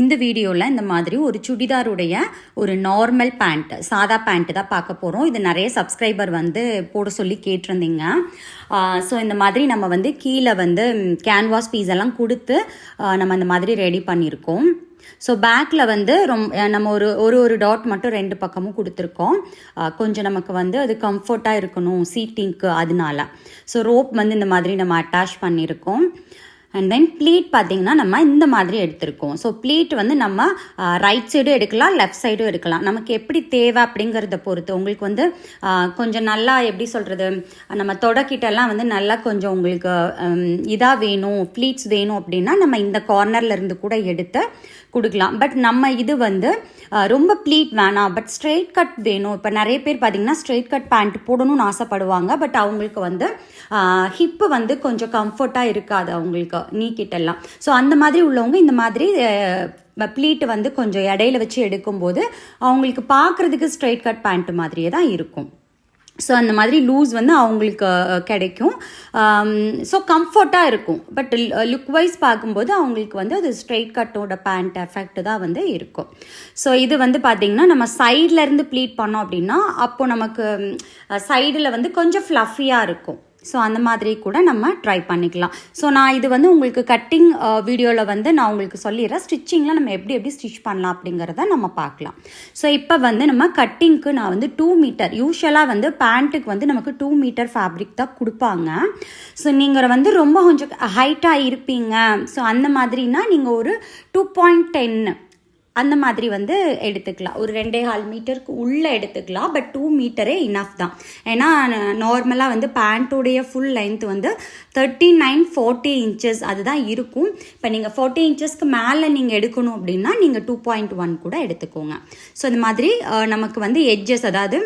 இந்த வீடியோவில் இந்த மாதிரி ஒரு சுடிதாருடைய ஒரு நார்மல் பேண்ட், சாதா பேண்ட்டு தான் பார்க்க போகிறோம். இது நிறைய சப்ஸ்கிரைபர் வந்து போட சொல்லி கேட்டிருந்தீங்க. ஸோ இந்த மாதிரி நம்ம வந்து கீழே வந்து கேன்வாஸ் பீஸ் எல்லாம் கொடுத்து நம்ம இந்த மாதிரி ரெடி பண்ணியிருக்கோம். ஸோ பேக்கில் வந்து நம்ம ஒரு டாட் மட்டும் ரெண்டு பக்கமும் கொடுத்துருக்கோம். கொஞ்சம் நமக்கு வந்து அது கம்ஃபர்ட்டாக இருக்கணும் சீட்டிங்க்கு, அதனால. ஸோ ரோப் வந்து இந்த மாதிரி நம்ம அட்டாச் பண்ணியிருக்கோம். அண்ட் தென் ப்ளீட் பார்த்திங்கன்னா நம்ம இந்த மாதிரி எடுத்திருக்கோம். ஸோ ப்ளீட் வந்து நம்ம ரைட் சைடும் எடுக்கலாம், லெஃப்ட் சைடும் எடுக்கலாம். நமக்கு எப்படி தேவை அப்படிங்கிறத பொறுத்து. உங்களுக்கு வந்து கொஞ்சம் நல்லா எப்படி சொல்கிறது, நம்ம தொடக்கிட்டெல்லாம் வந்து நல்லா கொஞ்சம் உங்களுக்கு இதாக வேணும், ப்ளீட்ஸ் வேணும் அப்படின்னா நம்ம இந்த கார்னரில் இருந்து கூட எடுத்து கொடுக்கலாம். பட் நம்ம இது வந்து ரொம்ப ப்ளீட் வேணாம், பட் ஸ்ட்ரெயிட் கட் வேணும். இப்போ நிறைய பேர் பார்த்திங்கன்னா ஸ்ட்ரெயிட் கட் பேண்ட் போடணும்னு ஆசைப்படுவாங்க. பட் அவங்களுக்கு வந்து ஹிப்பு வந்து கொஞ்சம் கம்ஃபர்ட்டாக இருக்காது அவங்களுக்கு, நீக்கிட்டெல்லாம். ஸோ அந்த மாதிரி உள்ளவங்க இந்த மாதிரி ப்ளீட்டு வந்து கொஞ்சம் இடையில வச்சு எடுக்கும்போது அவங்களுக்கு பார்க்குறதுக்கு ஸ்ட்ரெயிட் கட் பேண்ட் மாதிரியே தான் இருக்கும். ஸோ அந்த மாதிரி லூஸ் வந்து அவங்களுக்கு கிடைக்கும். ஸோ கம்ஃபர்ட்டாக இருக்கும். பட் லுக் வைஸ் பார்க்கும்போது அவங்களுக்கு வந்து அது ஸ்ட்ரெயிட் கட்டோட பேண்ட் எஃபெக்ட் தான் வந்து இருக்கும். ஸோ இது வந்து பார்த்திங்கன்னா நம்ம சைட்லேருந்து ப்ளீட் பண்ணோம் அப்படின்னா அப்போது நமக்கு சைடில் வந்து கொஞ்சம் ஃப்ளஃபியாக இருக்கும். ஸோ அந்த மாதிரி கூட நம்ம ட்ரை பண்ணிக்கலாம். ஸோ நான் இது வந்து உங்களுக்கு கட்டிங் வீடியோவில் வந்து நான் உங்களுக்கு சொல்லிடுறேன். ஸ்டிச்சிங்கில் நம்ம எப்படி ஸ்டிச் பண்ணலாம் அப்படிங்கிறத நம்ம பார்க்கலாம். ஸோ இப்போ வந்து நம்ம கட்டிங்க்கு நான் வந்து 2 மீட்டர், யூஸ்வலாக வந்து பேண்ட்டுக்கு வந்து நமக்கு 2 மீட்டர் ஃபேப்ரிக் தான் கொடுப்பாங்க. ஸோ நீங்கள் வந்து ரொம்ப கொஞ்சம் ஹைட்டாக இருப்பீங்க, ஸோ அந்த மாதிரினா நீங்கள் ஒரு 2.10 அந்த மாதிரி வந்து எடுத்துக்கலாம். ஒரு 2.5 மீட்டருக்கு உள்ளே எடுத்துக்கலாம். பட் 2 மீட்டரே இனஃப் தான். ஏன்னா நார்மலாக வந்து பேண்ட்டோடைய ஃபுல் லென்த் வந்து 39-40 இன்ச்சஸ் அதுதான் இருக்கும். இப்போ நீங்கள் 40 இன்ச்சஸ்க்கு மேலே நீங்கள் எடுக்கணும் அப்படின்னா நீங்கள் 2.1 கூட எடுத்துக்கோங்க. ஸோ இந்த மாதிரி நமக்கு வந்து எட்ஜஸ், அதாவது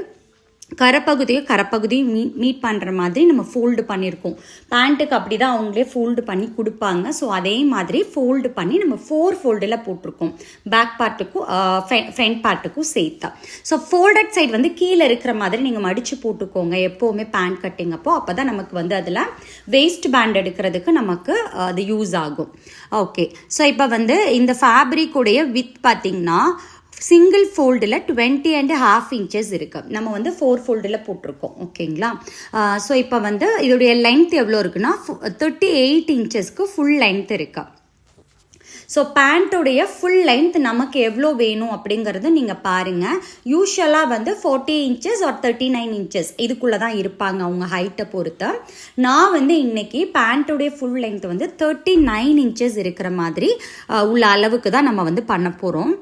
கரப்பகுதியும் மீட் பண்ணுற மாதிரி நம்ம ஃபோல்டு பண்ணியிருக்கோம். பேண்ட்டுக்கு அப்படி தான் அவங்களே ஃபோல்டு பண்ணி கொடுப்பாங்க. ஸோ அதே மாதிரி ஃபோல்டு பண்ணி நம்ம 4 ஃபோல்டில் போட்டிருக்கோம், பேக் பார்ட்டுக்கும் ஃப்ரண்ட் பார்ட்டுக்கும் சேர்த்தா. ஸோ ஃபோல்டட் சைடு வந்து கீழே இருக்கிற மாதிரி நீங்கள் மடித்து போட்டுக்கோங்க எப்போவுமே பேண்ட் கட்டிங் அப்போ தான் நமக்கு வந்து அதில் வேஸ்ட் பேண்ட் எடுக்கிறதுக்கு நமக்கு அது யூஸ் ஆகும். ஓகே, ஸோ இப்போ வந்து இந்த ஃபேப்ரிக்குடைய வித் பார்த்திங்கன்னா சிங்கிள் ஃபோல்டில் 20.5 இன்ச்சஸ் இருக்குது. நம்ம வந்து 4 ஃபோல்டில் போட்டிருக்கோம். ஓகேங்களா? ஸோ இப்போ வந்து இதோடைய லென்த் எவ்வளோ இருக்குன்னா 38 இன்ச்சஸ்க்கு ஃபுல் லென்த் இருக்கு. ஸோ பேண்ட்டோடைய ஃபுல் லென்த் நமக்கு எவ்வளோ வேணும் அப்படிங்கிறது நீங்கள் பாருங்கள். யூஸ்வலாக வந்து 40 இன்ச்சஸ் ஆர் 39 இன்ச்சஸ் இதுக்குள்ளே தான் இருப்பாங்க அவங்க ஹைட்டை பொறுத்து. நான் வந்து இன்னைக்கு பேண்ட்டோடைய ஃபுல் லென்த் வந்து 39 இன்ச்சஸ் இருக்கிற மாதிரி உள்ள அளவுக்கு தான் நம்ம வந்து பண்ண போகிறோம்.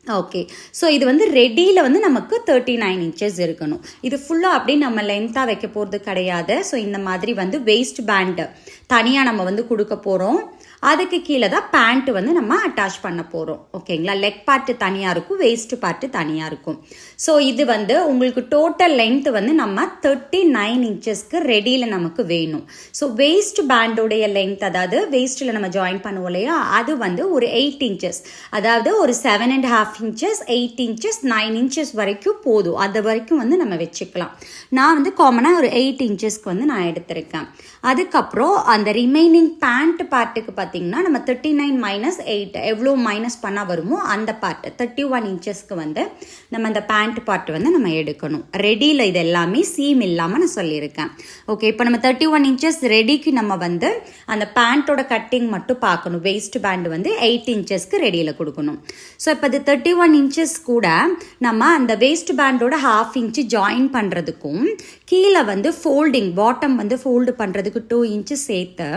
ஓகே, ஸோ இது வந்து ரெடியில் வந்து நமக்கு 39 இன்ச்சஸ் இருக்கணும். இது ஃபுல்லாக அப்படியே நம்ம லென்த்தாக வைக்க போகிறது கிடையாது. ஸோ இந்த மாதிரி வந்து வேஸ்ட் பேண்டு தனியாக நம்ம வந்து கொடுக்க போகிறோம். அதுக்கு கீழே தான் பேண்ட்டு வந்து நம்ம அட்டாச் பண்ண போகிறோம். ஓகேங்களா? லெக் பார்ட்டு தனியாக இருக்கும், வேஸ்ட் பார்ட்டு தனியாக இருக்கும். ஸோ இது வந்து உங்களுக்கு டோட்டல் லென்த் வந்து நம்ம 39 இன்ச்சஸ்க்கு ரெடியில் நமக்கு வேணும். ஸோ வேஸ்ட் பேண்டோடைய லென்த், அதாவது வேஸ்ட்டில் நம்ம ஜாயின் பண்ணுவோம் இல்லையா, அது வந்து ஒரு 8 இன்ச்சஸ், அதாவது ஒரு 7.5 இன்ச்சஸ், 8 இன்ச்சஸ், 9 இன்ச்சஸ் வரைக்கும் போதும். அது வரைக்கும் வந்து நம்ம வச்சுக்கலாம். நான் வந்து காமனாக ஒரு 8 இன்ச்சஸ்க்கு வந்து நான் எடுத்திருக்கேன். அதுக்கப்புறம் அந்த ரிமைனிங் பேண்ட் பார்ட்டுக்கு பார்த்தீங்கன்னா நம்ம 39 - 8 எவ்வளோ மைனஸ் பண்ணால் வருமோ அந்த பார்ட்டு 31 இன்ச்சஸ்க்கு வந்து நம்ம அந்த பேண்ட் பார்ட் வந்து நம்ம எடுக்கணும். ரெடியில் இது எல்லாமே சீம் இல்லாமல் நான் சொல்லியிருக்கேன். ஓகே, இப்போ நம்ம 31 இன்ச்சஸ் ரெடிக்கு நம்ம வந்து அந்த பேண்ட்டோட கட்டிங் மட்டும் பார்க்கணும். வேஸ்ட் பேண்ட் வந்து 8 இன்ச்சஸ்க்கு ரெடியில் கொடுக்கணும். ஸோ இப்போ அது 31 இன்ச்சஸ் கூட நம்ம அந்த வேஸ்ட் பேண்டோட 1/2 இன்ச்சு ஜாயின் பண்ணுறதுக்கும் கீழே வந்து ஃபோல்டிங் பாட்டம் வந்து ஃபோல்டு பண்ணுறதுக்கு 2 இன்ச்சு சேர்த்து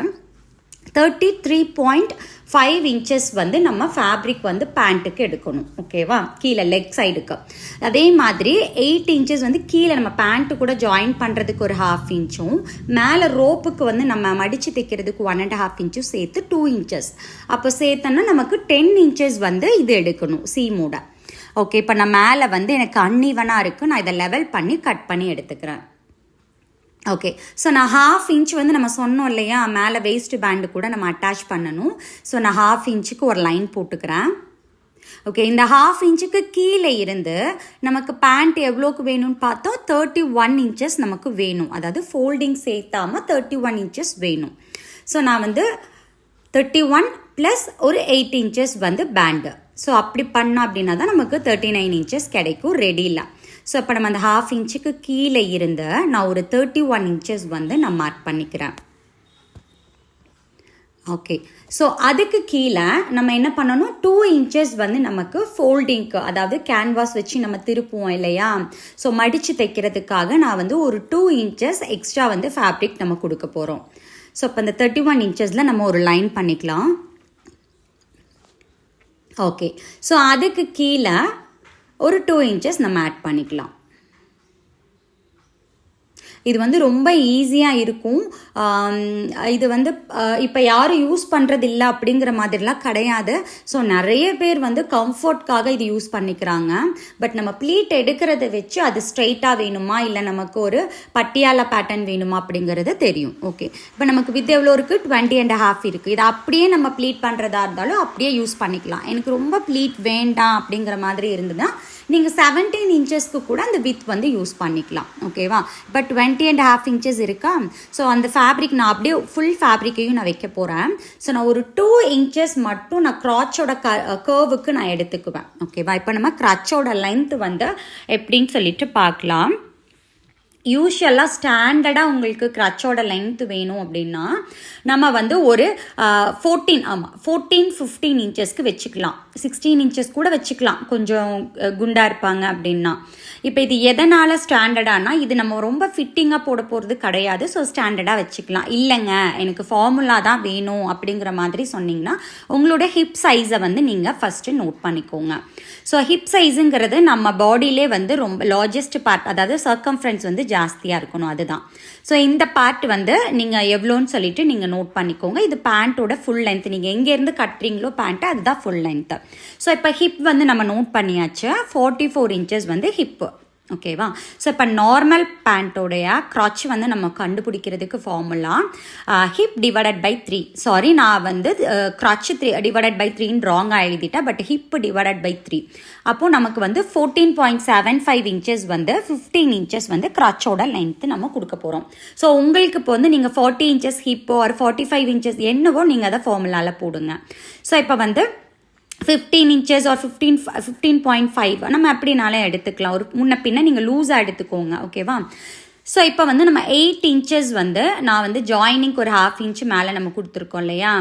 33.5 இன்ச்சஸ் வந்து நம்ம ஃபேப்ரிக் வந்து பேண்ட்டுக்கு எடுக்கணும். ஓகேவா? கீழே லெக் சைடுக்கு. அதே மாதிரி 8 இன்ச்சஸ் வந்து கீழே நம்ம பேண்ட்டு கூட ஜாயின் பண்ணுறதுக்கு ஒரு 1/2 இன்ச்சும், மேலே ரோப்புக்கு வந்து நம்ம மடித்து தைக்கிறதுக்கு 1.5 இன்ச்சும் சேர்த்து 2 இன்ச்சஸ். அப்போ சேர்த்தோன்னா நமக்கு 10 இன்ச்சஸ் வந்து இது எடுக்கணும் சீமோட. ஓகே, இப்போ நான் மேலே வந்து எனக்கு அன்இவனாக இருக்குது, நான் இதை லெவல் பண்ணி கட் பண்ணி எடுத்துக்கிறேன். ஓகே, ஸோ நான் 1/2 இன்ச் வந்து நம்ம சொன்னோம் இல்லையா, மேலே வேஸ்ட் பேண்டு கூட நம்ம அட்டாச் பண்ணணும். ஸோ நான் 1/2 இன்ச்சுக்கு ஒரு லைன் போட்டுக்கிறேன். ஓகே, இந்த 1/2 இன்ச்சுக்கு கீழே இருந்து நமக்கு பேண்ட் எவ்வளோக்கு வேணும்னு பார்த்தோம், 31 இன்ச்சஸ் நமக்கு வேணும். அதாவது ஃபோல்டிங் சேர்த்தாமல் 31 இன்ச்சஸ் வேணும். ஸோ நான் வந்து 31 ப்ளஸ் ஒரு 8 இன்ச்சஸ் வந்து பேண்டு. ஸோ அப்படி பண்ணோம் அப்படின்னா தான் நமக்கு 39 இன்ச்சஸ் கிடைக்கும் ரெடியில். ஸோ இப்போ நம்ம அந்த 1/2 இன்ச்சுக்கு கீழே இருந்து நான் ஒரு 31 இன்ச்சஸ் வந்து நான் மார்க் பண்ணிக்கிறேன். ஓகே, ஸோ அதுக்கு கீழே நம்ம என்ன பண்ணணும், 2 இன்ச்சஸ் வந்து நமக்கு ஃபோல்டிங்க்கு, அதாவது கேன்வாஸ் வச்சு நம்ம திருப்புவோம் இல்லையா, ஸோ மடித்து தைக்கிறதுக்காக நான் வந்து ஒரு 2 இன்ச்சஸ் எக்ஸ்ட்ரா வந்து ஃபேப்ரிக் நம்ம கொடுக்க போகிறோம். ஸோ இப்போ இந்த 31 இன்ச்சஸில் நம்ம ஒரு லைன் பண்ணிக்கலாம். ஓகே, ஸோ அதுக்கு கீழே ஒரு 2 இன்ச்சஸ் நம்ம ஆட் பண்ணிக்கலாம். இது வந்து ரொம்ப ஈஸியாக இருக்கும். இது வந்து இப்போ யாரும் யூஸ் பண்ணுறது இல்லை அப்படிங்கிற மாதிரிலாம் கிடையாது. ஸோ நிறைய பேர் வந்து கம்ஃபர்ட்காக இது யூஸ் பண்ணிக்கிறாங்க. பட் நம்ம ப்ளீட் எடுக்கிறத வச்சு அது ஸ்ட்ரைட்டாக வேணுமா இல்லை நமக்கு ஒரு பட்டியாலா பேட்டர்ன் வேணுமா அப்படிங்கிறது தெரியும். ஓகே, இப்போ நமக்கு வித் எவ்வளோ இருக்குது, 20.5 இருக்குது. இது அப்படியே நம்ம ப்ளீட் பண்ணுறதா இருந்தாலும் அப்படியே யூஸ் பண்ணிக்கலாம். எனக்கு ரொம்ப ப்ளீட் வேண்டாம் அப்படிங்கிற மாதிரி இருந்ததுன்னா நீங்கள் 17 இன்ச்சஸ்க்கு கூட அந்த வித் வந்து யூஸ் பண்ணிக்கலாம். ஓகேவா, பட் 20.5 இன்ச்சஸ் இருக்கா. ஸோ அந்த ஃபேப்ரிக் நான் அப்படியே ஃபுல் ஃபேப்ரிக்கையும் நான் வைக்க போகிறேன். ஸோ நான் ஒரு 2 இன்ச்சஸ் மட்டும் நான் க்ராச்சோட கர்வுக்கு நான் எடுத்துக்குவேன். ஓகேவா, இப்போ நம்ம க்ராச்சோட லென்த் வந்து எப்படின்னு சொல்லிட்டு பார்க்கலாம். யூஷுவலாக ஸ்டாண்டர்டாக உங்களுக்கு க்ரச்சோட லென்த் வேணும் அப்படின்னா நம்ம வந்து ஒரு 14-15 இன்ச்சஸ்க்கு வச்சுக்கலாம். 16 இன்ச்சஸ் கூட வச்சுக்கலாம் கொஞ்சம் குண்டாக இருப்பாங்க அப்படின்னா. இப்போ இது எதனால் ஸ்டாண்டர்டானா, இது நம்ம ரொம்ப ஃபிட்டிங்காக போட போகிறது கிடையாது. ஸோ ஸ்டாண்டர்டாக வச்சுக்கலாம். இல்லைங்க எனக்கு ஃபார்முலா தான் வேணும் அப்படிங்கிற மாதிரி சொன்னிங்கன்னா உங்களோட ஹிப் சைஸை வந்து நீங்கள் ஃபஸ்ட்டு நோட் பண்ணிக்கோங்க. ஸோ ஹிப் சைஸுங்கிறது நம்ம பாடியிலே வந்து ரொம்ப லார்ஜஸ்ட் பார்ட், அதாவது சர்க்கம்ஃபரன்ஸ் வந்து ஜாஸ்தியாக இருக்கணும், அதுதான். ஸோ இந்த பார்ட் வந்து நீங்கள் எவ்வளோன்னு சொல்லிட்டு நீங்கள் நோட் பண்ணிக்கோங்க. இது பேண்ட்டோட ஃபுல் லென்த். நீங்கள் எங்கேருந்து கட்டுறீங்களோ பேண்ட்டு அதுதான் ஃபுல் லென்த்து. ஸோ இப்போ ஹிப் வந்து நம்ம நோட் பண்ணியாச்சு. 44 இன்ச்சஸ் வந்து ஹிப்பு. ஓகேவா, ஸோ இப்போ நார்மல் பேண்ட்டோடைய க்ராச் வந்து நம்ம கண்டுபிடிக்கிறதுக்கு formula hip divided by 3. Sorry, நான் வந்து க்ராச் 3 டிவைடட் பை 3ன்னு ராங்காக எழுதிட்டேன். பட் ஹிப் டிவைடட் பை 3 அப்போது நமக்கு வந்து 14.75 இன்ச்சஸ் வந்து 15 இன்ச்சஸ் வந்து க்ராச்சோட லென்த்து நம்ம கொடுக்க போகிறோம். ஸோ உங்களுக்கு இப்போ வந்து நீங்கள் 40 இன்ச்சஸ் ஹிப்போ ஒரு 45 இன்ச்சஸ் என்னவோ நீங்கள் அதை ஃபார்முலாவில் போடுங்க. ஸோ இப்போ வந்து 15 இன்ச்சஸ் ஒரு 15.5 நம்ம அப்படினாலே எடுத்துக்கலாம். ஒரு முன்ன பின்ன நீங்கள் லூஸாக எடுத்துக்கோங்க. ஓகேவா, ஸோ இப்போ வந்து நம்ம 8 இன்ச்சஸ் வந்து நான் வந்து ஜாயினிங்க்கு ஒரு 1/2 இன்ச்சு மேலே நம்ம கொடுத்துருக்கோம் இல்லையா.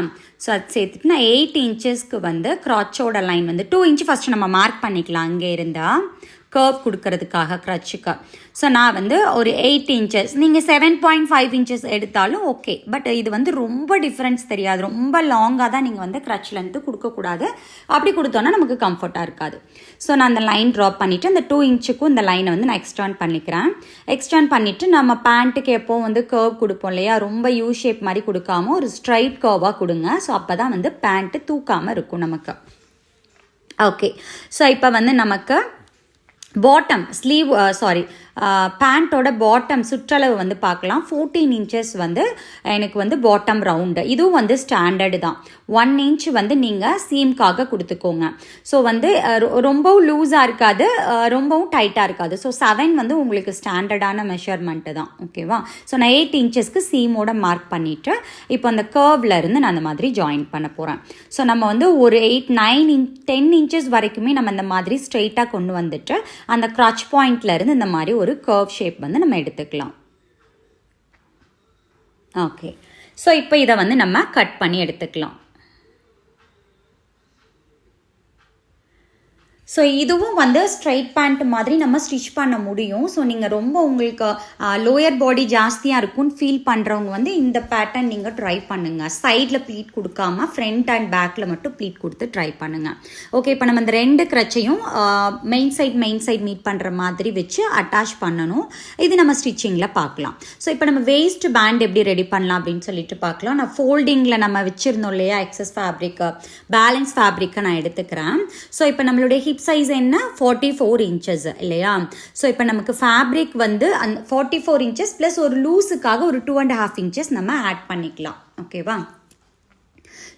ஸோ அது சேர்த்துட்டு நான் 8 இன்ச்சஸ்க்கு வந்து க்ராச்சோட லைன் வந்து 2 இன்ச்சு ஃபஸ்ட்டு நம்ம மார்க் பண்ணிக்கலாம் அங்கே இருந்தால் கர்வ் கொடுக்கறதுக்காக க்ரச்சுக்கு. ஸோ நான் வந்து ஒரு 8 இன்ச்சஸ், நீங்கள் 7.5 இன்ச்சஸ் எடுத்தாலும் ஓகே. பட் இது வந்து ரொம்ப டிஃப்ரென்ஸ் தெரியாது. ரொம்ப லாங்காக தான் நீங்கள் வந்து க்ரச் லென்த்து கொடுக்கக்கூடாது. அப்படி கொடுத்தோன்னா நமக்கு கம்ஃபர்ட்டாக இருக்காது. ஸோ நான் அந்த லைன் ட்ராப் பண்ணிவிட்டு அந்த 2 இன்ச்சுக்கும் இந்த லைனை வந்து நான் எக்ஸ்டர்ன் பண்ணிக்கிறேன். எக்ஸ்டர்ன் பண்ணிவிட்டு நம்ம பேண்ட்டுக்கு எப்போவும் வந்து கர்வ் கொடுப்போம் இல்லையா, ரொம்ப யூ ஷேப் மாதிரி கொடுக்காம ஒரு ஸ்ட்ரைட் கர்வாக கொடுங்க. ஸோ அப்போ தான் வந்து பேண்ட்டு தூக்காமல் இருக்கும் நமக்கு. ஓகே, ஸோ இப்போ வந்து நமக்கு பாட்டம் ஸ்லீவ் பேண்ட்டோட பாட்டம் சுற்றளவு வந்து பார்க்கலாம். 14 இன்ச்சஸ் வந்து எனக்கு வந்து பாட்டம் ரவுண்டு. இதுவும் வந்து ஸ்டாண்டர்டு தான். 1 இன்ச் வந்து நீங்கள் சீம்காக கொடுத்துக்கோங்க. ஸோ வந்து ரொம்பவும் லூஸாக இருக்காது, ரொம்பவும் டைட்டாக இருக்காது. ஸோ 7 வந்து உங்களுக்கு ஸ்டாண்டர்டான மெஷர்மெண்ட்டு தான். ஓகேவா, ஸோ நான் 8 இன்ச்சஸ்க்கு சீமோட மார்க் பண்ணிவிட்டு இப்போ அந்த கர்வில் இருந்து நான் அந்த மாதிரி ஜாயின் பண்ண போகிறேன். ஸோ நம்ம வந்து ஒரு 8, 9, 10 இன்ச்சஸ் வரைக்குமே நம்ம இந்த மாதிரி ஸ்ட்ரெயிட்டாக கொண்டு வந்துட்டு அந்த க்ராச் பாயிண்ட்ல இருந்து இந்த மாதிரி ஒரு கர்வ் ஷேப் வந்து நம்ம எடுத்துக்கலாம். ஓகே, ஸோ இப்போ இதை வந்து நம்ம கட் பண்ணி எடுத்துக்கலாம். ஸோ இதுவும் வந்து ஸ்ட்ரைட் பேண்ட் மாதிரி நம்ம ஸ்டிச் பண்ண முடியும். ஸோ நீங்கள் ரொம்ப உங்களுக்கு லோயர் பாடி ஜாஸ்தியாக இருக்கும்னு ஃபீல் பண்ணுறவங்க வந்து இந்த பேட்டர்ன் நீங்கள் ட்ரை பண்ணுங்கள். சைடில் ப்ளீட் கொடுக்காம ஃப்ரண்ட் அண்ட் பேக்கில் மட்டும் ப்ளீட் கொடுத்து ட்ரை பண்ணுங்கள். ஓகே, இப்போ நம்ம இந்த 2 க்ரச்சையும் மெயின் சைட் மீட் பண்ணுற மாதிரி வச்சு அட்டாச் பண்ணணும். இது நம்ம ஸ்டிச்சிங்கில் பார்க்கலாம். ஸோ இப்போ நம்ம வேஸ்ட் பேண்ட் எப்படி ரெடி பண்ணலாம் அப்படின்னு சொல்லிட்டு பார்க்கலாம். நான் ஃபோல்டிங்கில் நம்ம வச்சுருந்தோம் இல்லையா எக்ஸஸ் ஃபேப்ரிக்கு, பேலன்ஸ் ஃபேப்ரிக்கை நான் எடுத்துக்கிறேன். ஸோ இப்போ நம்மளுடைய ஹிப் சைஸ் என்ன 44 இன்ச்சஸ் இல்லையா. ஸோ இப்போ நமக்கு ஃபேப்ரிக் வந்து அந்த 44 இன்ச்சஸ் ப்ளஸ் ஒரு லூஸுக்காக ஒரு 2.5 இன்ச்சஸ் நம்ம ஆட் பண்ணிக்கலாம். ஓகேவா,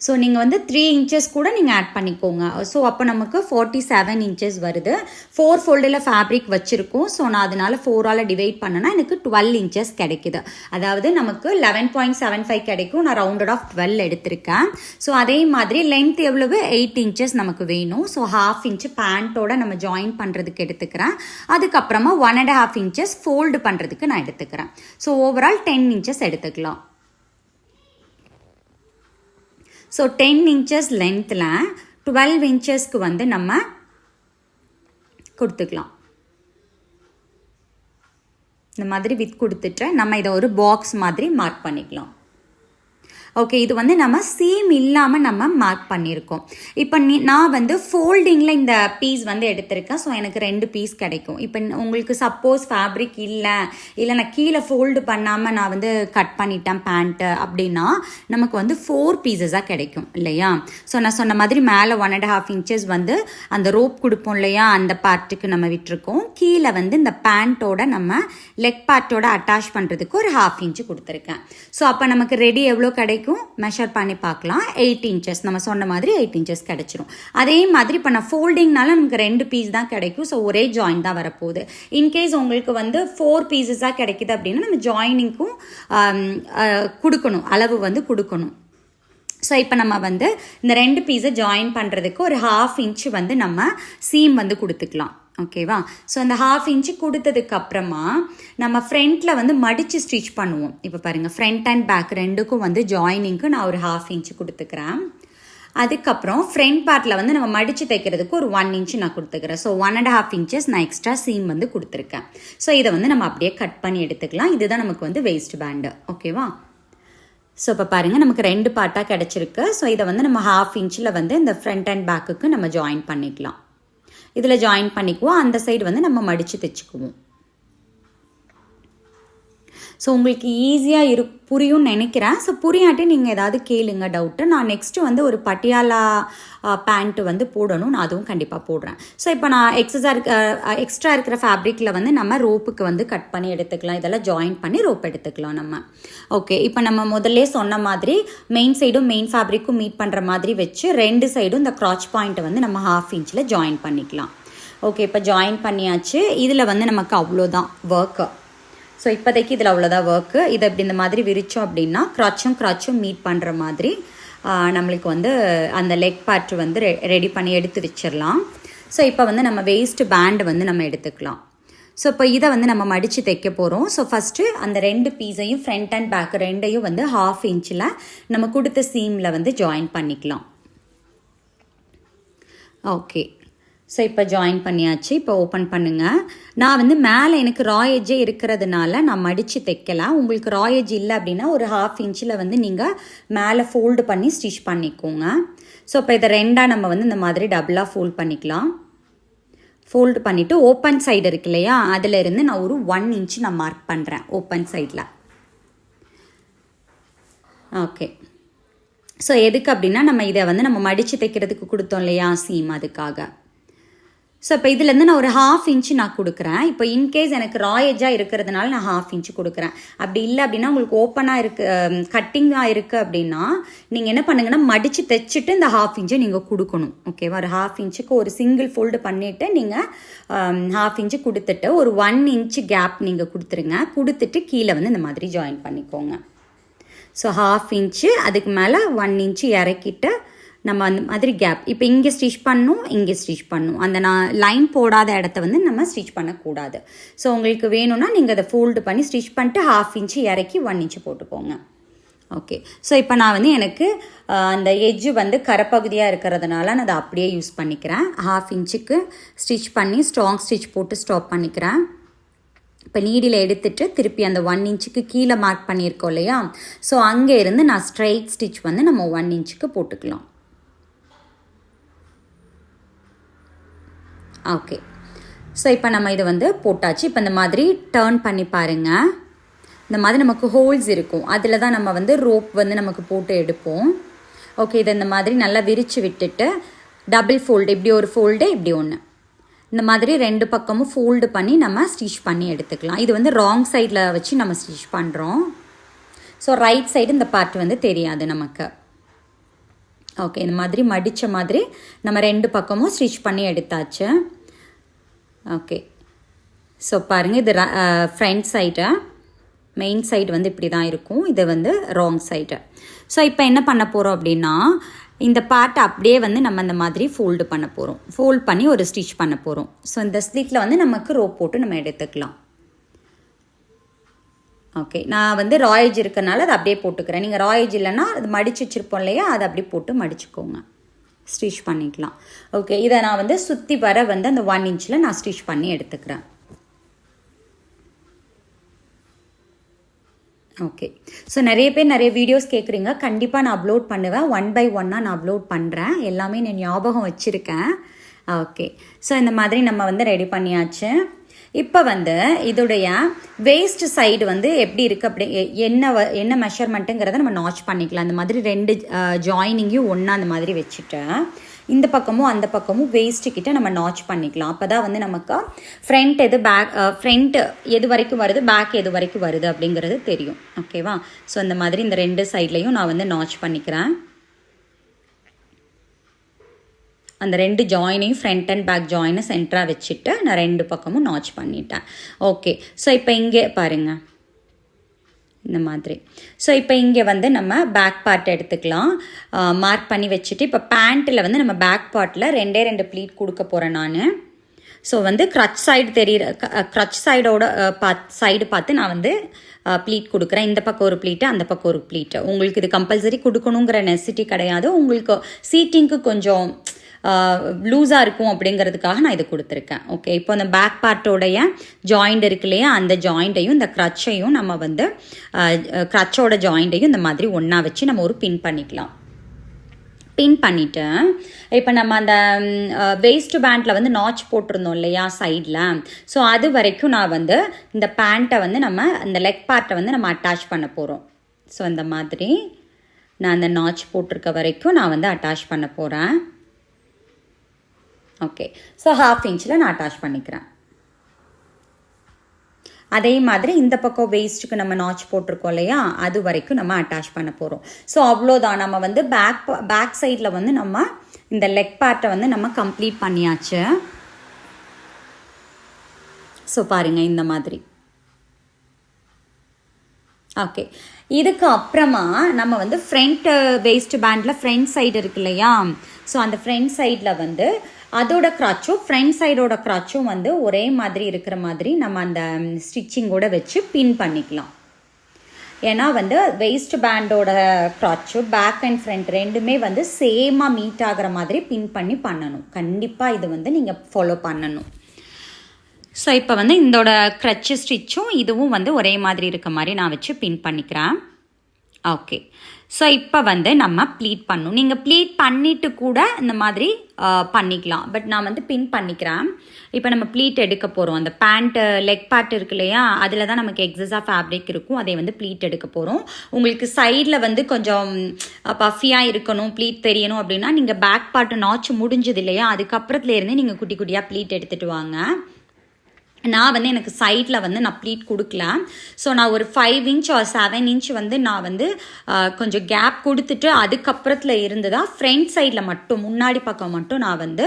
ஸோ நீங்கள் வந்து 3 inches கூட நீங்கள் ஆட் பண்ணிக்கோங்க. ஸோ அப்போ நமக்கு 47 inches வருது. 4 ஃபோல்டில் ஃபேப்ரிக் வச்சுருக்கோம். ஸோ நான் அதனால் 4ஆல் டிவைட் பண்ணேன்னா எனக்கு 12 inches கிடைக்குது. அதாவது நமக்கு 11.75 கிடைக்கும். நான் ரவுண்டட் ஆஃப் 12 எடுத்திருக்கேன். ஸோ அதே மாதிரி லென்த் எவ்வளவு 8 inches நமக்கு வேணும். ஸோ 1/2 inch பேண்ட்டோட நம்ம ஜாயின் பண்ணுறதுக்கு எடுத்துக்கிறேன். அதுக்கப்புறமா 1.5 inches ஃபோல்டு பண்ணுறதுக்கு நான் எடுத்துக்கிறேன். ஸோ ஓவரால் 10 inches எடுத்துக்கலாம். ஸோ 10 inches லென்த்தில் 12 inchesக்கு வந்து நம்ம கொடுத்துக்கலாம். இந்த மாதிரி வித் கொடுத்துட்டு நம்ம இதை ஒரு பாக்ஸ் மாதிரி மார்க் பண்ணிக்கலாம். ஓகே, இது வந்து நம்ம சீம் இல்லாமல் நம்ம மார்க் பண்ணியிருக்கோம். இப்போ நான் வந்து ஃபோல்டிங்கில் இந்த பீஸ் வந்து எடுத்திருக்கேன். ஸோ எனக்கு 2 பீஸ் கிடைக்கும். இப்போ உங்களுக்கு சப்போஸ் ஃபேப்ரிக் இல்லை நான் கீழே ஃபோல்டு பண்ணாமல் நான் வந்து கட் பண்ணிட்டேன் பேண்ட்டு அப்படின்னா நமக்கு வந்து 4 பீசஸாக கிடைக்கும் இல்லையா. ஸோ நான் சொன்ன மாதிரி மேலே 1.5 inches வந்து அந்த ரோப் கொடுப்போம் இல்லையா, அந்த பார்ட்டுக்கு நம்ம விட்டுருக்கோம். கீழே வந்து இந்த பேண்ட்டோட நம்ம லெக் பார்ட்டோட அட்டாச் பண்ணுறதுக்கு ஒரு 1/2 inch கொடுத்துருக்கேன். ஸோ அப்போ நமக்கு ரெடி எவ்வளோ கிடைக்கும் மெஷர் பண்ணி பார்க்கலாம். 8 inches நம்ம சொன்ன மாதிரி 8 inches கிடைச்சிரும். அதே மாதிரி இப்போ நான் ஃபோல்டிங்னால நமக்கு 2 பீஸ் தான் கிடைக்கும். ஸோ ஒரே ஜாயின் தான் வரப்போகுது. இன்கேஸ் உங்களுக்கு வந்து 4 பீசஸாக கிடைக்குது அப்படின்னா நம்ம ஜாயினிங்க்கும் கொடுக்கணும், அளவு வந்து கொடுக்கணும். ஸோ இப்போ நம்ம வந்து இந்த 2 பீஸை ஜாயின் பண்ணுறதுக்கு ஒரு 1/2 inch வந்து நம்ம சீம் வந்து கொடுத்துக்கலாம். ஓகேவா. ஸோ அந்த 1/2 inch கொடுத்ததுக்கு அப்புறமா நம்ம ஃப்ரண்ட்டில் வந்து மடித்து ஸ்டிச் பண்ணுவோம். இப்போ பாருங்கள், ஃப்ரண்ட் அண்ட் பேக் ரெண்டுக்கும் வந்து ஜாயினிங்க்கு நான் ஒரு 1/2 inch கொடுத்துக்கிறேன். அதுக்கப்புறம் ஃப்ரண்ட் பார்ட்டில் வந்து நம்ம மடித்து தைக்கிறதுக்கு ஒரு 1 inch நான் கொடுத்துக்கிறேன். ஸோ 1.5 inches நான் எக்ஸ்ட்ரா சீம் வந்து கொடுத்துருக்கேன். ஸோ இதை வந்து நம்ம அப்படியே கட் பண்ணி எடுத்துக்கலாம். இதுதான் நமக்கு வந்து வேஸ்ட் பேண்டு. ஓகேவா. ஸோ இப்போ பாருங்கள், நமக்கு 2 பார்ட்டாக கிடச்சிருக்கு. ஸோ இதை வந்து நம்ம 1/2 inchல வந்து இந்த ஃப்ரண்ட் அண்ட் பேக்குக்கு நம்ம ஜாயின் பண்ணிக்கலாம். இதில் ஜாயின் பண்ணிக்குவோம். அந்த சைடு வந்து நம்ம மடித்து தைச்சிக்குவோம். ஸோ உங்களுக்கு ஈஸியாக புரியும்னு நினைக்கிறேன். ஸோ புரியாட்டி நீங்கள் ஏதாவது கேளுங்க டவுட்டு. நான் நெக்ஸ்ட்டு வந்து ஒரு பட்டியாலா பேண்ட்டு வந்து போடணும். நான் அதுவும் கண்டிப்பாக போடுறேன். ஸோ இப்போ நான் எக்ஸ்ட்ரா இருக்கிற ஃபேப்ரிக்கில் வந்து நம்ம ரோப்புக்கு வந்து கட் பண்ணி எடுத்துக்கலாம். இதெல்லாம் ஜாயின் பண்ணி ரோப் எடுத்துக்கலாம் நம்ம. ஓகே, இப்போ நம்ம முதல்ல சொன்ன மாதிரி மெயின் சைடும் மெயின் ஃபேப்ரிக்கும் மீட் பண்ணுற மாதிரி வச்சு 2 சைடும் இந்த க்ராச் பாயிண்ட்டை வந்து நம்ம 1/2 inchல ஜாயின் பண்ணிக்கலாம். ஓகே, இப்போ ஜாயின் பண்ணியாச்சு. இதில் வந்து நமக்கு அவ்வளோதான் ஒர்க்கு. ஸோ இப்போதைக்கு இதில் அவ்வளோதான் ஒர்க்கு. இதை இப்படி இந்த மாதிரி விரித்தோம் அப்படின்னா க்ராச்சும் மீட் பண்ணுற மாதிரி நம்மளுக்கு வந்து அந்த லெக் பார்ட் வந்து ரெடி பண்ணி எடுத்து வச்சிடலாம். ஸோ இப்போ வந்து நம்ம வேஸ்ட் பேண்டு வந்து நம்ம எடுத்துக்கலாம். ஸோ இப்போ இதை வந்து நம்ம மடித்து தைக்க போகிறோம். ஸோ ஃபஸ்ட்டு அந்த 2 பீஸையும் ஃப்ரண்ட் அண்ட் பேக் ரெண்டையும் வந்து 1/2 inchல நம்ம கொடுத்த சீமில் வந்து ஜாயின் பண்ணிக்கலாம். ஓகே, ஸோ இப்போ ஜாயின் பண்ணியாச்சு. இப்போ ஓப்பன் பண்ணுங்கள். நான் வந்து மேலே எனக்கு ரா எட்ஜே இருக்கிறதுனால நான் மடித்து தைக்கலாம். உங்களுக்கு ரா எட்ஜ் இல்லை அப்படின்னா ஒரு 1/2 inchல வந்து நீங்கள் மேலே ஃபோல்டு பண்ணி ஸ்டிச் பண்ணிக்கோங்க. ஸோ இப்போ இதை 2ஆக நம்ம வந்து இந்த மாதிரி டபுளாக ஃபோல்ட் பண்ணிக்கலாம். ஃபோல்டு பண்ணிவிட்டு ஓப்பன் சைடு இருக்கு இல்லையா, அதிலிருந்து நான் ஒரு 1 inch நான் மார்க் பண்ணுறேன் ஓப்பன் சைடில். ஓகே, ஸோ எதுக்கு அப்படின்னா நம்ம இதை வந்து நம்ம மடித்து தைக்கிறதுக்கு கொடுத்தோம் இல்லையா சீம், அதுக்காக. ஸோ இப்போ இதுலேருந்து நான் ஒரு 1/2 inch நான் கொடுக்குறேன். இப்போ இன்கேஸ் எனக்கு ரா எட்ஜாக இருக்கிறதுனால நான் 1/2 inch கொடுக்குறேன். அப்படி இல்லை அப்படின்னா உங்களுக்கு ஓப்பனாக கட்டிங்காக இருக்குது அப்படின்னா நீங்கள் என்ன பண்ணுங்கன்னா மடித்து தைச்சிட்டு இந்த 1/2 inch நீங்கள் கொடுக்கணும். ஓகேவா. ஒரு 1/2 inchக்கு ஒரு சிங்கிள் ஃபோல்டு பண்ணிவிட்டு நீங்கள் 1/2 inch கொடுத்துட்டு ஒரு 1 inch கேப் நீங்கள் கொடுத்துருங்க. கொடுத்துட்டு கீழே வந்து இந்த மாதிரி ஜாயின் பண்ணிக்கோங்க. ஸோ 1/2 inch அதுக்கு மேலே 1 inch இறக்கிட்டு நம்ம அந்த மாதிரி கேப் இப்போ இங்கே ஸ்டிச் பண்ணணும், இங்கே ஸ்டிச் பண்ணணும். அந்த நான் லைன் போடாத இடத்த வந்து நம்ம ஸ்டிச் பண்ணக்கூடாது. ஸோ உங்களுக்கு வேணும்னா நீங்கள் அதை ஃபோல்டு பண்ணி ஸ்டிச் பண்ணிட்டு 1/2 inch இறக்கி 1 inch போட்டுக்கோங்க. ஓகே, ஸோ இப்போ நான் வந்து எனக்கு அந்த எட்ஜு வந்து கரைப்பகுதியாக இருக்கிறதுனால நான் அதை அப்படியே யூஸ் பண்ணிக்கிறேன். 1/2 inchக்கு ஸ்டிச் பண்ணி ஸ்ட்ராங் ஸ்டிச் போட்டு ஸ்டாப் பண்ணிக்கிறேன். இப்போ நீடில் எடுத்துட்டு திருப்பி அந்த 1 inchக்கு கீழே மார்க் பண்ணியிருக்கோம் இல்லையா, ஸோ அங்கே இருந்து நான் ஸ்ட்ரைட் ஸ்டிச் வந்து நம்ம 1 inchக்கு போட்டுக்கலாம். ஓகே, ஸோ இப்போ நம்ம இது வந்து போட்டாச்சு. இப்போ இந்த மாதிரி டர்ன் பண்ணி பாருங்கள். இந்த மாதிரி நமக்கு ஹோல்ஸ் இருக்கும், அதில் தான் நம்ம வந்து ரோப் வந்து நமக்கு போட்டு எடுப்போம். ஓகே, இதை இந்த மாதிரி நல்லா விரித்து விட்டுட்டு டபுள் ஃபோல்டு, இப்படி ஒரு ஃபோல்டு இப்படி ஒன்று, இந்த மாதிரி 2 பக்கமும் ஃபோல்டு பண்ணி நம்ம ஸ்டிச் பண்ணி எடுத்துக்கலாம். இது வந்து ராங் சைடில் வச்சு நம்ம ஸ்டிச் பண்ணுறோம். ஸோ ரைட் சைடு இந்த பார்ட் வந்து தெரியாது நமக்கு. ஓகே, இந்த மாதிரி மடித்த மாதிரி நம்ம 2 பக்கமும் ஸ்டிச் பண்ணி எடுத்தாச்சு. ஓகே, ஸோ பாருங்கள், இது ஃப்ரண்ட் சைடு, மெயின் சைடு வந்து இப்படி தான் இருக்கும். இது வந்து ராங் சைடு. ஸோ இப்போ என்ன பண்ண போகிறோம் அப்படின்னா, இந்த பார்ட்டை அப்படியே வந்து நம்ம இந்த மாதிரி ஃபோல்டு பண்ண போகிறோம். ஃபோல்ட் பண்ணி ஒரு ஸ்டிச் பண்ண போகிறோம். ஸோ இந்த ஸ்லிட்டில் வந்து நமக்கு ரோப் போட்டு நம்ம எடுத்துக்கலாம். ஓகே, நான் வந்து ராயேஜ் இருக்கனால அதை அப்படியே போட்டுக்கிறேன். நீங்கள் ராயேஜ் இல்லைன்னா அது மடித்து வச்சுருப்போம் இல்லையா, அதை அப்படியே போட்டு மடிச்சுக்கோங்க, ஸ்டிச் பண்ணிக்கலாம். ஓகே, இதை நான் வந்து சுற்றி வர வந்து அந்த 1 இன்ச்சில் நான் ஸ்டிச் பண்ணி எடுத்துக்கிறேன். ஓகே, ஸோ நிறைய பேர் நிறைய வீடியோஸ் கேட்குறீங்க. கண்டிப்பாக நான் அப்லோட் பண்ணுவேன். 1 by 1 நான் அப்லோட் பண்ணுறேன். எல்லாமே நான் ஞாபகம் வச்சுருக்கேன். ஓகே, ஸோ இந்த மாதிரி நம்ம வந்து ரெடி பண்ணியாச்சு. இப்போ வந்து இதோடைய வேஸ்ட் சைடு வந்து எப்படி இருக்குது, அப்படி என்ன மெஷர்மெண்ட்டுங்கிறத நம்ம நாச் பண்ணிக்கலாம். அந்த மாதிரி 2 ஜாயினிங்கையும் ஒன்றா அந்த மாதிரி வச்சுட்டு இந்த பக்கமும் அந்த பக்கமும் வேஸ்ட்டுக்கிட்ட நம்ம நாச் பண்ணிக்கலாம். அப்போ தான் வந்து நமக்கு ஃப்ரண்ட் எது பேக், ஃப்ரண்ட் எது வரைக்கும் வருது, பேக் எது வரைக்கும் வருது அப்படிங்கிறது தெரியும். ஓகேவா? ஸோ இந்த மாதிரி இந்த 2 சைட்லையும் நான் வந்து நாச் பண்ணிக்கிறேன். அந்த 2 ஜாயினையும் ஃப்ரண்ட் அண்ட் பேக் ஜாயினை சென்டராக வச்சுட்டு நான் 2 பக்கமும் நாச் பண்ணிட்டேன். ஓகே, ஸோ இப்போ இங்கே பாருங்கள் இந்த மாதிரி. ஸோ இப்போ இங்கே வந்து நம்ம பேக் பார்ட் எடுத்துக்கலாம். மார்க் பண்ணி வச்சுட்டு இப்போ பேண்ட்டில் வந்து நம்ம பேக் பார்ட்டில் 2 ப்ளீட் கொடுக்க போகிறேன் நான். ஸோ வந்து க்ரச் சைடு தெரிகிற க்ரச் சைடோட சைடு பார்த்து நான் வந்து ப்ளீட் கொடுக்குறேன். இந்த பக்கம் ஒரு ப்ளீட்டு, அந்த பக்கம் ஒரு ப்ளீட்டு. உங்களுக்கு இது கம்பல்சரி கொடுக்கணுங்கிற நெசிட்டி கிடையாது. உங்களுக்கு சீட்டிங்க்கு கொஞ்சம் லூஸாக இருக்கும் அப்படிங்கிறதுக்காக நான் இது கொடுத்துருக்கேன். ஓகே, இப்போ அந்த பேக் பார்ட்டோடைய ஜாயிண்ட் இருக்கு இல்லையா, அந்த ஜாயிண்ட்டையும் இந்த க்ரச்சையும் நம்ம வந்து க்ரச்சோட ஜாயிண்ட்டையும் இந்த மாதிரி ஒன்றா வச்சு நம்ம ஒரு பின் பண்ணிக்கலாம். பின் பண்ணிவிட்டு இப்போ நம்ம அந்த வேஸ்ட் பேண்டில் வந்து நாச் போட்டிருந்தோம் இல்லையா சைடில், ஸோ அது வரைக்கும் நான் வந்து இந்த பேண்ட்டை வந்து நம்ம அந்த லெக் பார்ட்டை வந்து நம்ம அட்டாச் பண்ண போகிறோம். ஸோ இந்த மாதிரி நான் அந்த நாச் போட்டிருக்க வரைக்கும் நான் வந்து அட்டாச் பண்ண போகிறேன். ஓகே, ஸோ 1/2 இன்ச்சில் நான் அட்டாச் பண்ணிக்கிறேன். அதே மாதிரி இந்த பக்கம் வேஸ்ட்டுக்கு நம்ம நாச் போட்டிருக்கோம் இல்லையா, அது வரைக்கும் நம்ம அட்டாச் பண்ண போகிறோம். ஸோ அவ்வளோதான், நம்ம வந்து பேக் சைடில் வந்து நம்ம இந்த லெக் பார்ட்டை வந்து நம்ம கம்ப்ளீட் பண்ணியாச்சு. ஸோ பாருங்கள் இந்த மாதிரி. ஓகே, இதுக்கு அப்புறமா நம்ம வந்து ஃப்ரண்ட் வேஸ்ட் பேண்டில் ஃப்ரண்ட் சைடு இருக்கு இல்லையா, ஸோ அந்த ஃப்ரண்ட் சைடில் வந்து அதோட க்ராச்சும் ஃப்ரண்ட் சைடோட க்ராச்சும் வந்து ஒரே மாதிரி இருக்கிற மாதிரி நம்ம அந்த ஸ்டிச்சிங்கோட வச்சு பின் பண்ணிக்கலாம். ஏன்னா வந்து வேஸ்ட் பேண்டோட க்ராச்சும் பேக் அண்ட் ஃப்ரண்ட் ரெண்டுமே வந்து சேமாக மீட் ஆகிற மாதிரி பின் பண்ணி பண்ணணும். கண்டிப்பாக இது வந்து நீங்கள் ஃபாலோ பண்ணணும். ஸோ இப்போ வந்து இதோட க்ரச்சு ஸ்டிச்சும் இதுவும் வந்து ஒரே மாதிரி இருக்க மாதிரி நான் வச்சு பின் பண்ணிக்கிறேன். ஓகே, ஸோ இப்போ வந்து நம்ம ப்ளீட் பண்ணணும். நீங்கள் ப்ளீட் பண்ணிவிட்டு கூட இந்த மாதிரி பண்ணிக்கலாம். பட் நான் வந்து பின் பண்ணிக்கிறேன். இப்போ நம்ம ப்ளீட் எடுக்க போகிறோம். அந்த பேண்ட்டு லெக் பார்ட் இருக்கு இல்லையா, அதில் தான் நமக்கு எக்ஸஸாக ஃபேப்ரிக் இருக்கும். அதை வந்து ப்ளீட் எடுக்க போகிறோம். உங்களுக்கு சைடில் வந்து கொஞ்சம் பஃபியாக இருக்கணும், ப்ளீட் தெரியணும் அப்படின்னா நீங்கள் பேக் பார்ட்டு நாச்சு முடிஞ்சது இல்லையா, அதுக்கப்புறத்துலேருந்து நீங்கள் குட்டி குட்டியாக ப்ளீட் எடுத்துகிட்டு வாங்க. நான் வந்து எனக்கு சைடில் வந்து நான் ப்ளீட் கொடுக்கல. ஸோ நான் ஒரு 5 இன்ச் or 7 இன்ச் வந்து நான் வந்து கொஞ்சம் கேப் கொடுத்துட்டு அதுக்கப்புறத்தில் இருந்து தான் ஃப்ரண்ட் சைடில் மட்டும் முன்னாடி பக்கம் மட்டும் நான் வந்து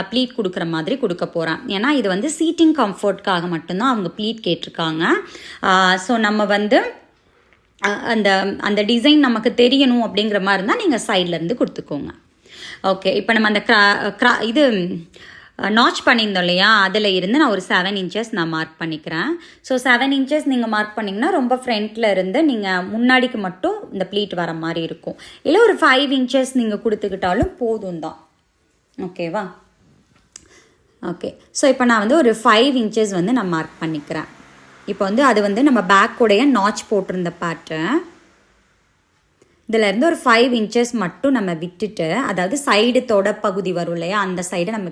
ப்ளீட் கொடுக்குற மாதிரி கொடுக்க போகிறேன். ஏன்னா இது வந்து சீட்டிங் கம்ஃபர்ட்காக மட்டும்தான் அவங்க ப்ளீட் கேட்டிருக்காங்க. ஸோ நம்ம வந்து அந்த அந்த டிசைன் நமக்கு தெரியணும் அப்படிங்கிற மாதிரி இருந்தால் நீங்கள் சைட்லேருந்து கொடுத்துக்கோங்க. ஓகே, இப்போ நம்ம அந்த இது நாச் பண்ணியிருந்தோம் இல்லையா, அதில் இருந்து நான் ஒரு 7 இன்ச்சஸ் நான் மார்க் பண்ணிக்கிறேன். ஸோ 7 இன்ச்சஸ் நீங்கள் மார்க் பண்ணிங்கன்னா ரொம்ப ஃப்ரண்ட்டில் இருந்து நீங்கள் முன்னாடிக்கு மட்டும் இந்த ப்ளீட் வர மாதிரி இருக்கும். இல்லை ஒரு 5 இன்ச்சஸ் நீங்கள் கொடுத்துக்கிட்டாலும் போதும் தான். ஓகேவா? ஓகே, ஸோ இப்போ நான் வந்து ஒரு 5 இன்ச்சஸ் வந்து நான் மார்க் பண்ணிக்கிறேன். இப்போ வந்து அது வந்து நம்ம பேக்கோடைய நாச் போட்டிருந்த பார்ட்டு, இதிலேருந்து ஒரு 5 இன்ச்சஸ் மட்டும் நம்ம விட்டுட்டு, அதாவது சைடு தொட பகுதி வரும் இல்லையா, அந்த சைடை நம்ம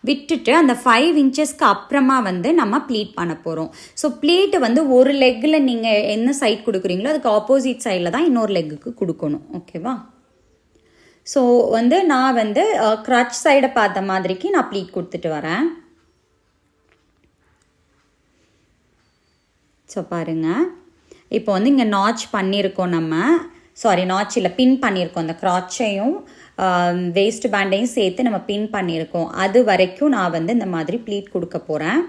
விட்டுட்டு அந்த 5 இன்ச்சஸ்க்கு அப்புறமா வந்து நம்ம ப்ளீட் பண்ண போகிறோம். ஸோ ப்ளீட்டு வந்து ஒரு லெக்கில் நீங்கள் என்ன சைட் கொடுக்குறீங்களோ அதுக்கு ஆப்போசிட் சைடில் தான் இன்னொரு லெக்குக்கு கொடுக்கணும். ஓகேவா? ஸோ வந்து நான் வந்து க்ரச் சைடை பார்த்த மாதிரிக்கு நான் ப்ளீட் கொடுத்துட்டு வரேன். ஸோ பாருங்கள், இப்போ வந்து இங்கே நாச் பண்ணியிருக்கோம் நம்ம. சாரி நாட்ச் இல்லை, பின் பண்ணியிருக்கோம். அந்த க்ராச்சையும் வேஸ்ட் பேண்டையும் சேர்த்து நம்ம பின் பண்ணியிருக்கோம். அது வரைக்கும் நான் வந்து இந்த மாதிரி ப்ளீட் கொடுக்க போகிறேன்.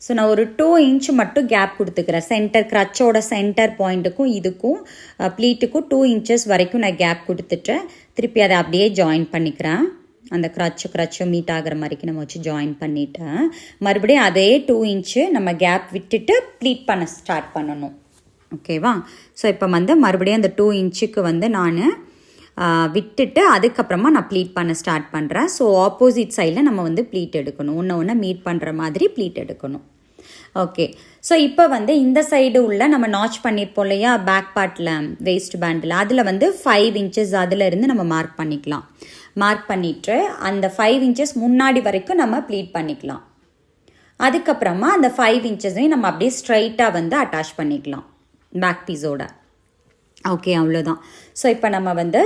ஸோ நான் ஒரு 2 இன்ச் மட்டும் கேப் கொடுத்துக்கிறேன். சென்டர் க்ரச்சோட சென்டர் பாயிண்ட்டுக்கும் இதுக்கும் ப்ளீட்டுக்கும் 2 இன்ச்சஸ் வரைக்கும் நான் கேப் கொடுத்துட்டு திருப்பி அதை அப்படியே ஜாயின் பண்ணிக்கிறேன். அந்த க்ரச்சும் மீட் ஆகிற மாதிரிக்கு நம்ம வச்சு ஜாயின் பண்ணிவிட்டேன். மறுபடியும் அதே 2 இன்ச்சு நம்ம கேப் விட்டுட்டு ப்ளீட் பண்ண ஸ்டார்ட் பண்ணணும். ஓகேவா? ஸோ இப்போ வந்து மறுபடியும் அந்த 2 இன்ச்சுக்கு வந்து நான் விட்டுட்டு அதுக்கப்புறமா நான் ப்ளீட் பண்ண ஸ்டார்ட் பண்ணுறேன். ஸோ ஆப்போசிட் சைடில் நம்ம வந்து ப்ளீட் எடுக்கணும். ஒன்று மீட் பண்ணுற மாதிரி ப்ளீட் எடுக்கணும். ஓகே. ஸோ இப்போ வந்து இந்த சைடு உள்ள நம்ம நாட்ச் பண்ணியிருப்போம் இல்லையா பேக் பார்ட்டில் வேஸ்ட் பேண்டில், அதில் வந்து 5 இன்ச்சஸ் அதில் இருந்து நம்ம மார்க் பண்ணிக்கலாம். மார்க் பண்ணிவிட்டு அந்த 5 இன்ச்சஸ் முன்னாடி வரைக்கும் நம்ம ப்ளீட் பண்ணிக்கலாம். அதுக்கப்புறமா அந்த 5 இன்ச்சஸையும் நம்ம அப்படியே ஸ்ட்ரைட்டாக வந்து அட்டாச் பண்ணிக்கலாம் பேக் பீஸோட. ஓகே, அவ்வளோதான். ஸோ இப்போ நம்ம வந்து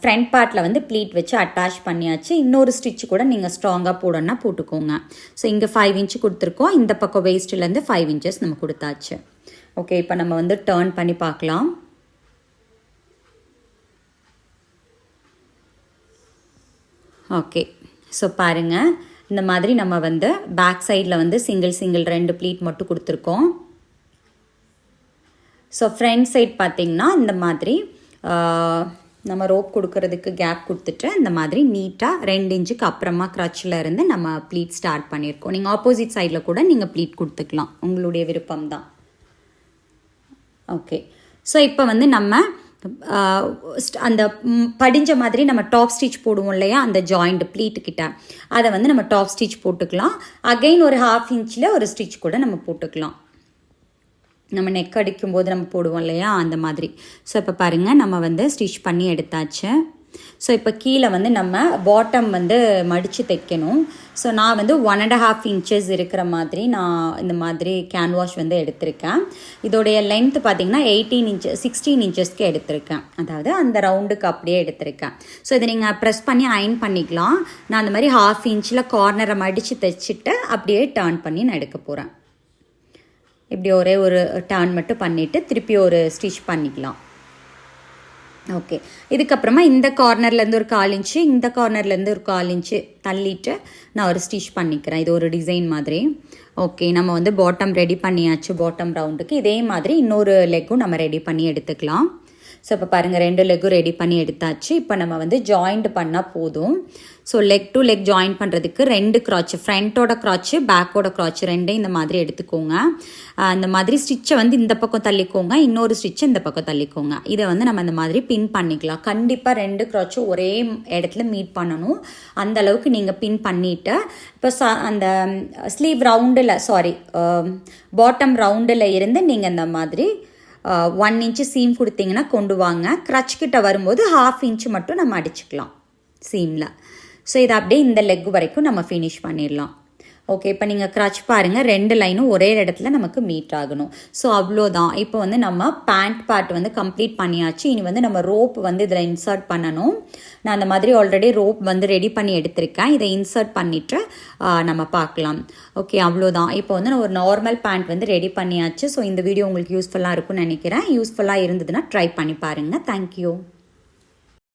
ஃப்ரண்ட் பார்ட்டில் வந்து ப்ளீட் வச்சு அட்டாச் பண்ணியாச்சு. இன்னொரு ஸ்டிச் கூட நீங்கள் ஸ்ட்ராங்காக போடணும்னா போட்டுக்கோங்க. ஸோ இங்கே 5 இன்ச்சு கொடுத்துருக்கோம். இந்த பக்கம் வேஸ்ட்லேருந்து 5 இன்ச்சஸ் நம்ம கொடுத்தாச்சு. ஓகே, இப்போ நம்ம வந்து டர்ன் பண்ணி பார்க்கலாம். ஓகே, ஸோ பாருங்கள், இந்த மாதிரி நம்ம வந்து பேக் சைடில் வந்து சிங்கிள் 2 ப்ளீட் மட்டும் கொடுத்துருக்கோம். ஸோ ஃப்ரண்ட் சைட் பார்த்திங்கன்னா இந்த மாதிரி நம்ம ரோப் கொடுக்கறதுக்கு கேப் கொடுத்துட்டு இந்த மாதிரி நீட்டாக 2 இன்ச்சுக்கு அப்புறமா க்ரச்சில் இருந்து நம்ம ப்ளீட் ஸ்டார்ட் பண்ணியிருக்கோம். நீங்கள் ஆப்போசிட் சைடில் கூட நீங்கள் ப்ளீட் கொடுத்துக்கலாம், உங்களுடைய விருப்பம் தான். ஓகே, ஸோ இப்போ வந்து நம்ம அந்த படிஞ்ச மாதிரி நம்ம டாப் ஸ்டிச் போடுவோம் இல்லையா அந்த ஜாயிண்ட் ப்ளீட்டுக்கிட்ட, அதை வந்து நம்ம டாப் ஸ்டிச் போட்டுக்கலாம். அகைன் ஒரு 1/2 இன்ச்சில் ஒரு ஸ்டிச் கூட நம்ம போட்டுக்கலாம். நம்ம நெக் அடிக்கும்போது நம்ம போடுவோம் இல்லையா அந்த மாதிரி. ஸோ இப்போ பாருங்கள், நம்ம வந்து ஸ்டிச் பண்ணி எடுத்தாச்சு. ஸோ இப்போ கீழே வந்து நம்ம பாட்டம் வந்து மடித்து தைக்கணும். ஸோ நான் வந்து 1.5 இன்ச்சஸ் இருக்கிற மாதிரி நான் இந்த மாதிரி கேன்வாஷ் வந்து எடுத்திருக்கேன். இதோடைய லென்த் பார்த்திங்கன்னா 16 இன்ச்சஸ்க்கு எடுத்திருக்கேன். அதாவது அந்த ரவுண்டுக்கு அப்படியே எடுத்திருக்கேன். ஸோ இதை நீங்கள் ப்ரெஸ் பண்ணி அயன் பண்ணிக்கலாம். நான் அந்த மாதிரி 1/2 இன்ச்சில் கார்னரை மடித்து தைச்சிட்டு அப்படியே டர்ன் பண்ணி நான் எடுக்க போகிறேன். இப்படி ஒரே ஒரு டர்ன் மட்டும் பண்ணிவிட்டு திருப்பி ஒரு ஸ்டிச் பண்ணிக்கலாம். ஓகே, இதுக்கப்புறமா இந்த கார்னர்லேருந்து ஒரு 1/4 இன்ச்சு, இந்த கார்னர்லேருந்து ஒரு 1/4 இன்ச்சு தள்ளிட்டு நான் ஒரு ஸ்டிச் பண்ணிக்கிறேன். இது ஒரு டிசைன் மாதிரி. ஓகே, நம்ம வந்து பாட்டம் ரெடி பண்ணியாச்சு. பாட்டம் ரவுண்டுக்கு இதே மாதிரி இன்னொரு லெக்கும் நம்ம ரெடி பண்ணி எடுத்துக்கலாம். ஸோ இப்போ பாருங்கள், 2 லெக்கும் ரெடி பண்ணி எடுத்தாச்சு. இப்போ நம்ம வந்து ஜாயிண்ட் பண்ணால் போதும். So leg to leg join பண்ணுறதுக்கு 2 க்ராச்சு, ஃப்ரண்ட்டோட க்ராச்சு பேக்கோட க்ராச்சு 2 இந்த மாதிரி எடுத்துக்கோங்க. இந்த மாதிரி ஸ்டிச்சை வந்து இந்த பக்கம் தள்ளிக்கோங்க, இன்னொரு ஸ்டிச்சை இந்த பக்கம் தள்ளிக்கோங்க. இதை வந்து நம்ம இந்த மாதிரி பின் பண்ணிக்கலாம். கண்டிப்பாக 2 க்ராச்சும் ஒரே இடத்துல மீட் பண்ணணும். அந்த அளவுக்கு நீங்கள் பின் பண்ணிவிட்டு இப்போ அந்த ஸ்லீவ் ரவுண்டில் பாட்டம் ரவுண்டில் இருந்து நீங்கள் இந்த மாதிரி 1 இன்ச்சு சீம் கொடுத்தீங்கன்னா கொண்டு வாங்க. க்ரச் கிட்ட வரும்போது 1/2 இன்ச்சு மட்டும் நம்ம அடிச்சுக்கலாம் சீமில். ஸோ இதை அப்படியே இந்த லெக் வரைக்கும் நம்ம ஃபினிஷ் பண்ணிடலாம். ஓகே, இப்போ நீங்கள் க்ரச் பாருங்கள், 2 லைனும் ஒரே இடத்துல நமக்கு மீட் ஆகணும். ஸோ அவ்வளோதான். இப்போ வந்து நம்ம பேண்ட் பார்ட் வந்து கம்ப்ளீட் பண்ணியாச்சு. இனி வந்து நம்ம ரோப் வந்து இதில் இன்சர்ட் பண்ணணும். நான் அந்த மாதிரி ஆல்ரெடி ரோப் வந்து ரெடி பண்ணி எடுத்திருக்கேன். இதை இன்சர்ட் பண்ணிவிட்டு நம்ம பார்க்கலாம். ஓகே, அவ்வளோதான். இப்போ வந்து நான் ஒரு நார்மல் பேண்ட் வந்து ரெடி பண்ணியாச்சு. ஸோ இந்த வீடியோ உங்களுக்கு யூஸ்ஃபுல்லாக இருக்கும்னு நினைக்கிறேன். யூஸ்ஃபுல்லாக இருந்ததுன்னா ட்ரை பண்ணி பாருங்கள். தேங்க்யூ.